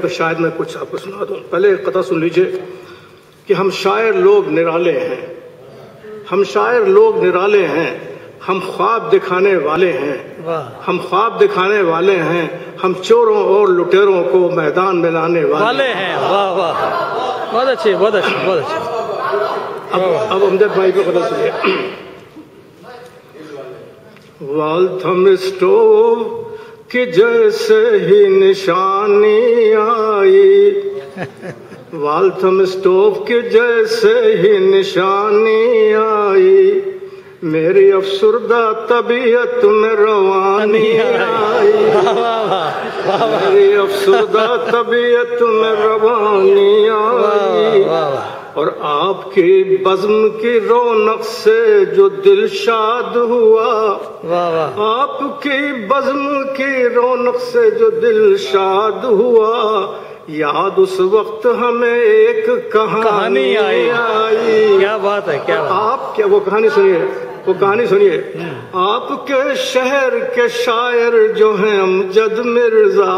तो शायद मैं कुछ आपको सुना दूं। पहले एक कथा सुन लीजिए कि हम शायर लोग निराले हैं, हम शायर लोग निराले हैं, हम ख्वाब दिखाने वाले हैं, हम ख्वाब दिखाने वाले हैं, हम चोरों और लुटेरों को मैदान में लाने वाले हैं। वाह वाह, बहुत अच्छे, बहुत अच्छे, बहुत अच्छे। अब अमजद भाई को पता सुनिए। वाल्थम स्टोव कि जैसे ही निशानी आई, वाल्थम स्टोव के जैसे ही निशानी आई, मेरी अफसुर्दा तबीयत में रवानी आई, मेरी अफसुर्दा तबीयत में रवानी आई। और आपकी बज़्म की रौनक से जो दिल शाद हुआ, आपकी बज़्म की रौनक से जो दिल शाद हुआ, याद उस वक्त हमें एक कहानी आई। क्या बात है, क्या बात। आप क्या वो कहानी सुनिए, वो कहानी सुनिए। आपके शहर के शायर जो हैं अमजद मिर्जा,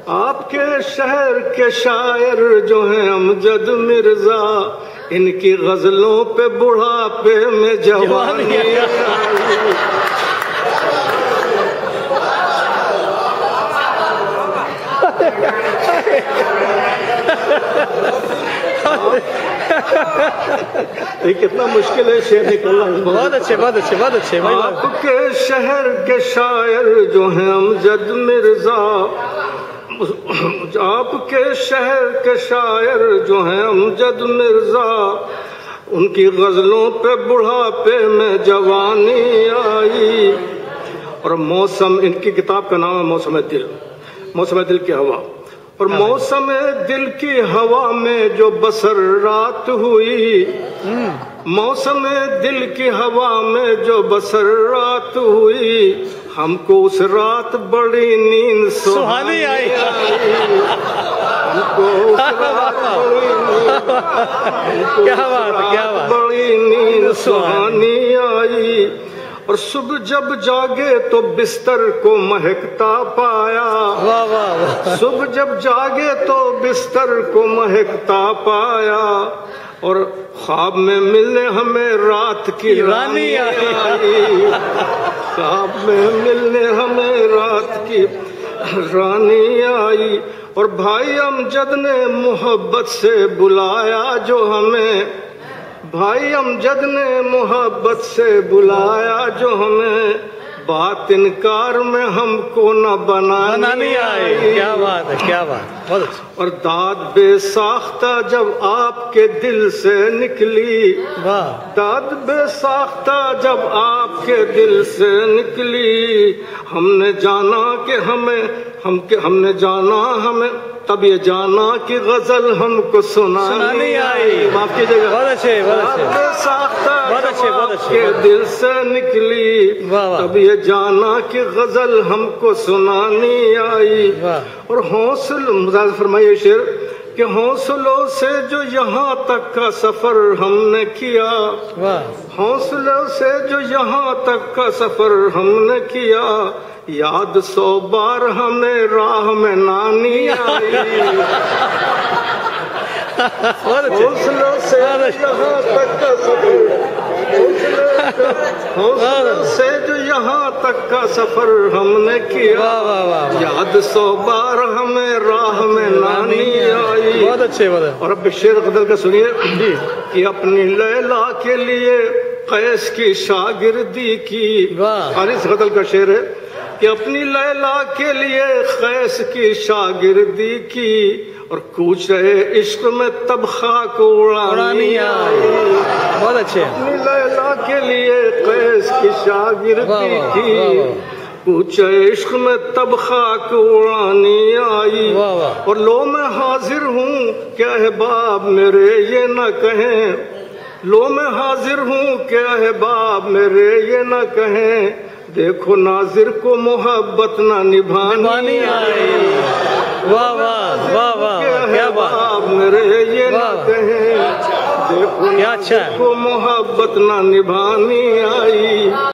आपके शहर के शायर जो हैं अमजद मिर्जा, इनकी गजलों पे बुढ़ापे में जवानी आई। ये कितना मुश्किल है शेर निकलना। बहुत अच्छे, बहुत अच्छे, बहुत अच्छे। आपके शहर के शायर जो हैं अमजद मिर्जा, आपके शहर के शायर जो हैं अमजद मिर्जा, उनकी गजलों पे बुढ़ापे में जवानी आई। और मौसम, इनकी किताब का नाम है मौसम दिल, मौसम दिल की हवा। और मौसम दिल की हवा में जो बसर रात हुई, मौसम दिल की हवा में जो बसर रात हुई, हमको उस रात बड़ी नींद सुहानी आई, हमको उस रात बड़ी नींद, क्या बात, क्या बात, बड़ी नींद सुहानी आई। और सुबह जब जागे तो बिस्तर को महकता पाया, वाह वाह। सुबह जब जागे तो बिस्तर को महकता पाया, और ख्वाब में मिलने हमें रात की रानी आई, ख्वाब में मिलने हमें रात की रानी आई। और भाई अमजद ने मोहब्बत से बुलाया जो हमें, भाई अमजद ने मोहब्बत से बुलाया जो हमें, बात इनकार में हमको न बनानी आई। क्या बात है, क्या बात, बहुत अच्छा। और दाद बेसाख्ता जब आपके दिल से निकली, वाह, दाद बेसाख्ता जब आपके दिल से निकली, हमने जाना कि हमने जाना हमें, तब ये जाना कि गजल हमको सुनानी आई। माफ कीजिएगा। बहुत अच्छे, बहुत अच्छे, बहुत अच्छे, बहुत अच्छे। के दिल से निकली, तब ये जाना कि गजल हमको सुनानी आई। और हौसला फरमाइए शेर कि हौसलों से जो यहाँ तक का सफर हमने किया, हौसलों से जो यहाँ तक का सफर हमने किया, याद 100 बार हमें राह में नानी आई। हौसलों से यहाँ तक का सफर, हौसलों से जो यहाँ तक का सफर हमने किया, याद 100 बार हमें राह में नानी आई। बहुत अच्छे, बहुत अच्छे। और अब शेर गजल का सुनिए कि अपनी लैला के लिए कैस की शागिर्दी की। हारिस गजल का शेर है कि अपनी लैला के लिए कैस की शागिर्दी की, और कूच रहे इश्क में तब खाक उड़ानी आई। बहुत अच्छे। अपनी लैला के लिए कैस की शागिर्दी की, कूच इश्क में तब खाक उड़ानी आई। और लो मैं हाजिर हूँ क्या है बाब मेरे ये न कहें, लो मैं हाजिर हूँ क्या है बाब मेरे ये न कहें, देखो नाजिर को मोहब्बत ना निभानी आई। वाह वाह, वाह वाह, क्या बात। मेरे ये ना कहें, देखो क्या अच्छा है। को मोहब्बत ना निभानी आई।